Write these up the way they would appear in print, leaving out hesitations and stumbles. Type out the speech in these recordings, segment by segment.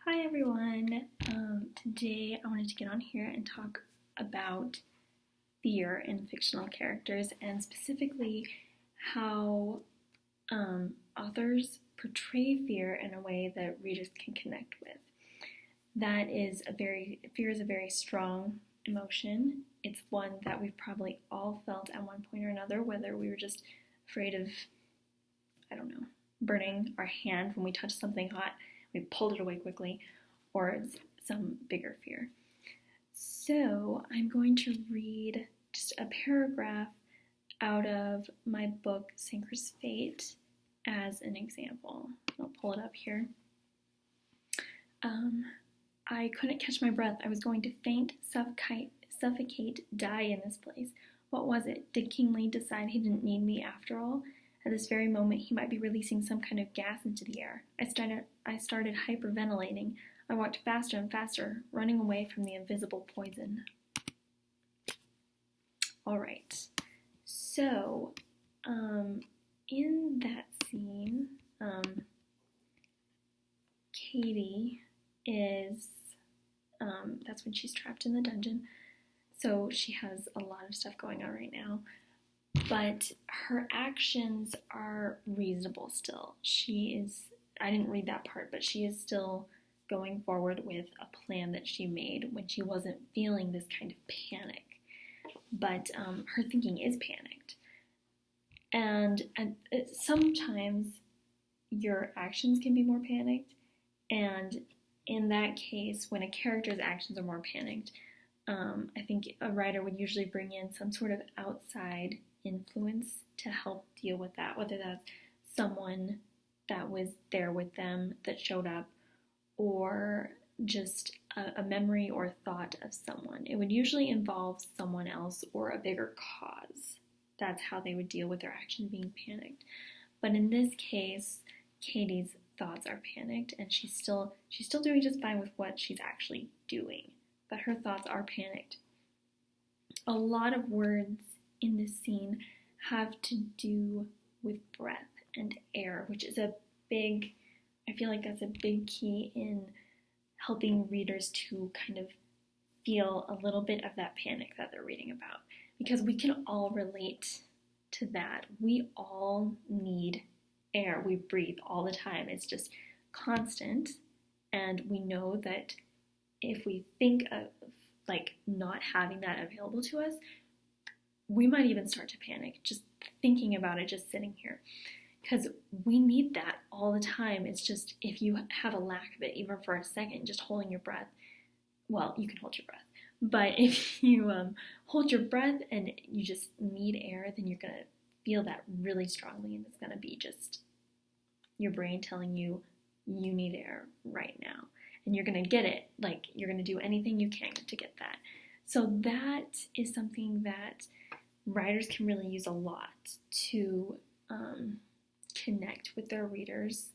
Hi everyone. Today I wanted to get on here and talk about fear in fictional characters and specifically how authors portray fear in a way that readers can connect with. Fear is a very strong emotion. It's one that we've probably all felt at one point or another, whether we were just afraid of, burning our hand when we touched something hot, we pulled it away quickly, or some bigger fear. So I'm going to read just a paragraph out of my book, Synchronous Fate, as an example. I'll pull it up here. I couldn't catch my breath. I was going to faint, suffocate, die in this place. What was it? Did King Lee decide he didn't need me after all? At this very moment, he might be releasing some kind of gas into the air. I started hyperventilating. I walked faster and faster, running away from the invisible poison. All right. So, in that scene, Katie is, that's when she's trapped in the dungeon. So she has a lot of stuff going on right now. But her actions are reasonable still. I didn't read that part, but she is still going forward with a plan that she made when she wasn't feeling this kind of panic. But her thinking is panicked. And sometimes your actions can be more panicked. And in that case, when a character's actions are more panicked, I think a writer would usually bring in some sort of outside influence to help deal with that, whether that's someone that was there with them that showed up, or just a memory or thought of someone. It would usually involve someone else or a bigger cause. That's how they would deal with their action being panicked. But in this case, Katie's thoughts are panicked, and she's still doing just fine with what she's actually doing, but her thoughts are panicked. A lot of words in this scene have to do with breath and air, which is I feel like that's a big key in helping readers to kind of feel a little bit of that panic that they're reading about, because we can all relate to that. We all need air. We breathe all the time. It's just constant, and we know that if we think of not having that available to us, we might even start to panic just thinking about it, just sitting here, because we need that all the time. It's just, if you have a lack of it, even for a second, just holding your breath, well, you can hold your breath, but if you hold your breath and you just need air, then you're going to feel that really strongly, and it's going to be just your brain telling you you need air right now, and you're going to get it. You're going to do anything you can to get that. So that is something that writers can really use a lot to connect with their readers.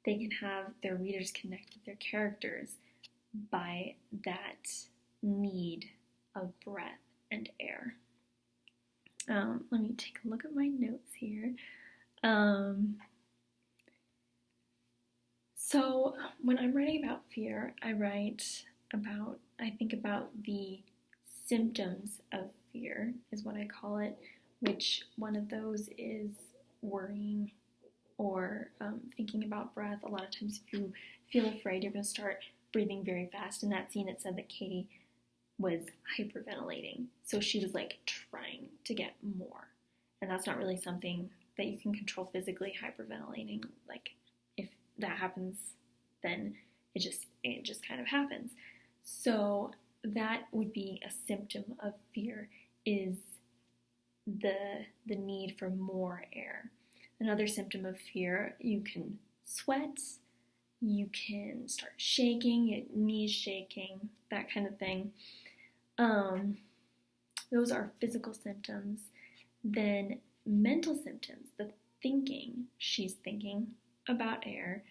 They can have their readers connect with their characters by that need of breath and air. Let me take a look at my notes here. So when I'm writing about fear, I think about the symptoms of fear, is what I call it, which one of those is worrying or thinking about breath. A lot of times if you feel afraid, you're going to start breathing very fast. In that scene, it said that Katie was hyperventilating, so she was trying to get more, and that's not really something that you can control physically. Hyperventilating, if that happens, then it just kind of happens. So that would be a symptom of fear, is the need for more air. Another symptom of fear, you can sweat, you can start shaking, your knees shaking, that kind of thing. Those are physical symptoms. Then mental symptoms, the thinking, she's thinking about air.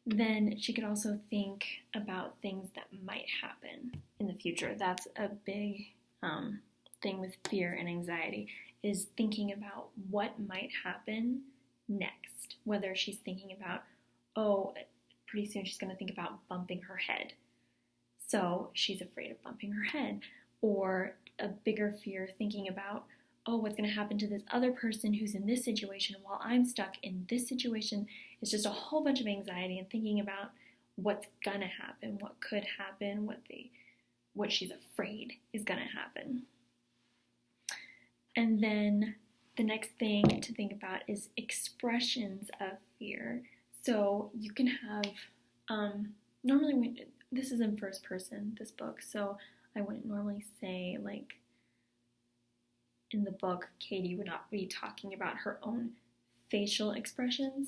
Then she could also think about things that might happen in the future. That's a big thing with fear and anxiety, is thinking about what might happen next. Whether she's thinking about, pretty soon she's going to think about bumping her head. So she's afraid of bumping her head. Or a bigger fear thinking about, oh, what's going to happen to this other person who's in this situation while I'm stuck in this situation. It's just a whole bunch of anxiety and thinking about what's going to happen, what could happen, what she's afraid is going to happen. And then the next thing to think about is expressions of fear. So you can have, normally this is in first person, this book, so I wouldn't normally say, like, in the book, Katie would not be talking about her own facial expressions.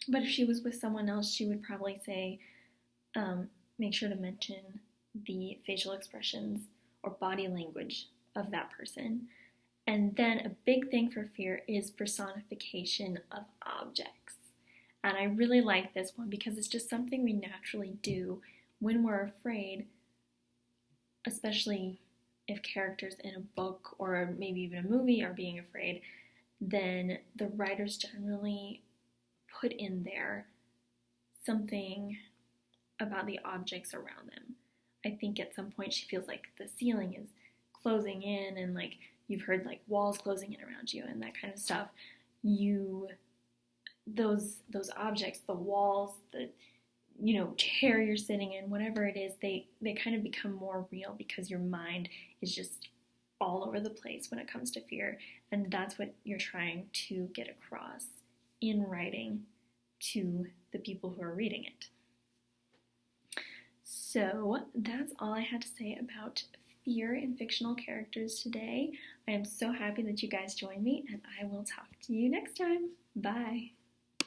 But if she was with someone else, she would probably say, make sure to mention the facial expressions or body language of that person. And then a big thing for fear is personification of objects. And I really like this one because it's just something we naturally do when we're afraid, especially if characters in a book or maybe even a movie are being afraid. Then the writers generally put in there something about the objects around them. I think at some point she feels like the ceiling is closing in, and like you've heard like walls closing in around you and that kind of stuff. Those objects, the walls, the chair you're sitting in, whatever it is, they kind of become more real because your mind is just all over the place when it comes to fear. And that's what you're trying to get across in writing to the people who are reading it. So that's all I had to say about fear in fictional characters today. I am so happy that you guys joined me, and I will talk to you next time. Bye.